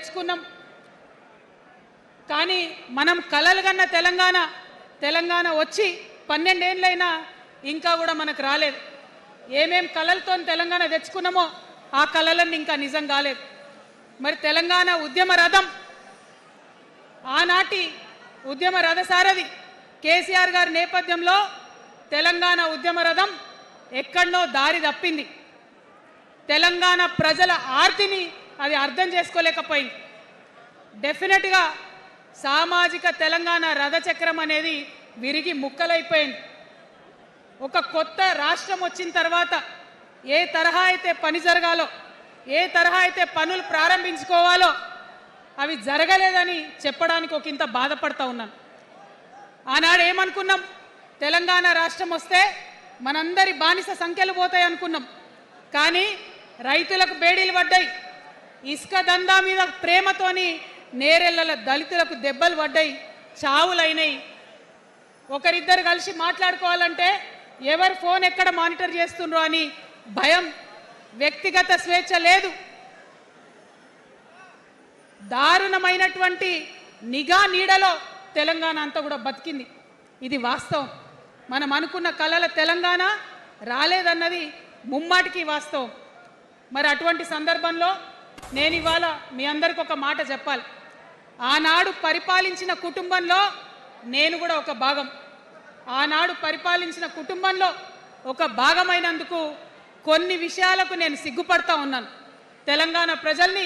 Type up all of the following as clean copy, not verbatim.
తెచ్చుకున్నాం. కానీ మనం కలలు కన్న తెలంగాణ వచ్చి 12 ఏళ్ళైనా ఇంకా కూడా మనకు రాలేదు. ఏమేం కలలతో తెలంగాణ తెచ్చుకున్నామో ఆ కలలన్నీ ఇంకా నిజం కాలేదు. మరి తెలంగాణ ఉద్యమ రథం, ఆనాటి ఉద్యమ రథసారథి కేసీఆర్ గారి నేపథ్యంలో తెలంగాణ ఉద్యమ రథం ఎక్కడో దారి తప్పింది. తెలంగాణ ప్రజల ఆర్తిని అది అర్థం చేసుకోలేకపోయింది. డెఫినెట్గా సామాజిక తెలంగాణ రథచక్రం అనేది విరిగి ముక్కలైపోయింది. ఒక కొత్త రాష్ట్రం వచ్చిన తర్వాత ఏ తరహా అయితే పని జరగాలో, ఏ తరహా అయితే పనులు ప్రారంభించుకోవాలో అవి జరగలేదని చెప్పడానికి ఒక ఇంత బాధపడతా ఉన్నాను. ఆనాడు ఏమనుకున్నాం, తెలంగాణ రాష్ట్రం వస్తే మనందరి బానిస సంఖ్యలు పోతాయి అనుకున్నాం. కానీ రైతులకు బేడీలు పడ్డాయి, ఇసుక దందా మీద ప్రేమతోని నేరెళ్ళల దళితులకు దెబ్బలు పడ్డాయి, చావులైనాయి. ఒకరిద్దరు కలిసి మాట్లాడుకోవాలంటే ఎవరు ఫోన్ ఎక్కడ మానిటర్ చేస్తుండ్రో అని భయం, వ్యక్తిగత స్వేచ్ఛ లేదు. దారుణమైనటువంటి నిఘా నీడలో తెలంగాణ అంతా కూడా బతికింది. ఇది వాస్తవం. మనం అనుకున్న కలల తెలంగాణ రాలేదన్నది ముమ్మాటికి వాస్తవం. మరి అటువంటి సందర్భంలో నేను ఇవాళ మీ అందరికి ఒక మాట చెప్పాలి. ఆనాడు పరిపాలించిన కుటుంబంలో నేను కూడా ఒక భాగం. ఆనాడు పరిపాలించిన కుటుంబంలో ఒక భాగమైనందుకు కొన్ని విషయాలకు నేను సిగ్గుపడతా ఉన్నాను. తెలంగాణ ప్రజల్ని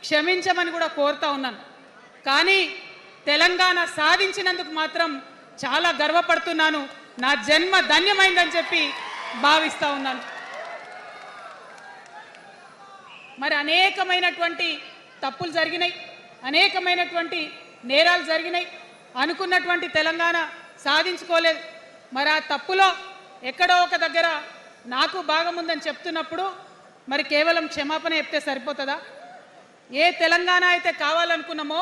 క్షమించమని కూడా కోరుతా ఉన్నాను. కానీ తెలంగాణ సాధించినందుకు మాత్రం చాలా గర్వపడుతున్నాను. నా జన్మ ధన్యమైందని చెప్పి భావిస్తూ ఉన్నాను. మరి అనేకమైనటువంటి తప్పులు జరిగినాయి, అనేకమైనటువంటి నేరాలు జరిగినాయి. అనుకున్నటువంటి తెలంగాణ సాధించుకోలేదు. మరి ఆ తప్పులో ఎక్కడో ఒక దగ్గర నాకు భాగం ఉందని చెప్తున్నప్పుడు మరి కేవలం క్షమాపణ చెప్తే సరిపోతుందా? ఏ తెలంగాణ అయితే కావాలనుకున్నామో,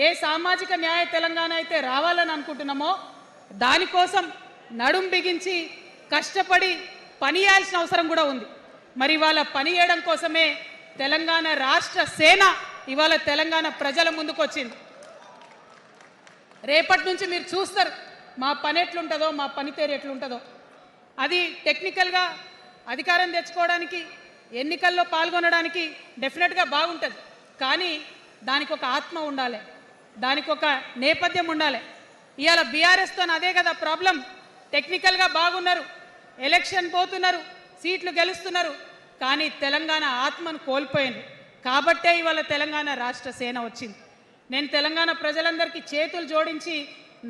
ఏ సామాజిక న్యాయ తెలంగాణ అయితే రావాలని అనుకుంటున్నామో దానికోసం నడుం బిగించి కష్టపడి పని చేయాల్సిన అవసరం కూడా ఉంది. మరి ఇవాళ పని చేయడం కోసమే తెలంగాణ రాష్ట్ర సేన ఇవాళ తెలంగాణ ప్రజల ముందుకు వచ్చింది. రేపటి నుంచి మీరు చూస్తారు మా పని ఎట్లుంటుందో, మా పనితీరు ఎట్లుంటుందో. అది టెక్నికల్గా అధికారం తెచ్చుకోవడానికి, ఎన్నికల్లో పాల్గొనడానికి డెఫినెట్గా బాగుంటుంది. కానీ దానికి ఒక ఆత్మ ఉండాలి, దానికి ఒక నేపథ్యం ఉండాలి. ఇవాళ బీఆర్ఎస్తో అదే కదా ప్రాబ్లం. టెక్నికల్గా బాగున్నారు, ఎలక్షన్ పోతున్నారు, సీట్లు గెలుస్తున్నారు, కానీ తెలంగాణ ఆత్మను కోల్పోయింది. కాబట్టే ఇవాళ తెలంగాణ రాష్ట్ర సేన వచ్చింది. నేను తెలంగాణ ప్రజలందరికీ చేతులు జోడించి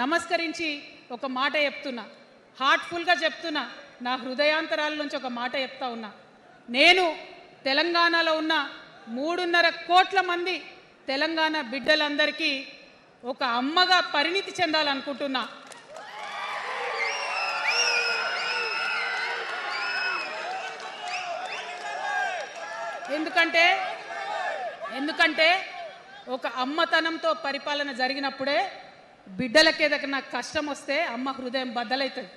నమస్కరించి ఒక మాట చెప్తున్నా, హార్ట్ఫుల్గా చెప్తున్నా, నా హృదయాంతరాల నుంచి ఒక మాట చెప్తా ఉన్నా. నేను తెలంగాణలో ఉన్న 3.5 కోట్ల మంది తెలంగాణ బిడ్డలందరికీ ఒక అమ్మగా పరిణితి చెందాలనుకుంటున్నా. ఎందుకంటే ఒక అమ్మతనంతో పరిపాలన జరిగినప్పుడే బిడ్డలకి ఏదైనా కష్టం వస్తే అమ్మ హృదయం బద్దలవుతుంది.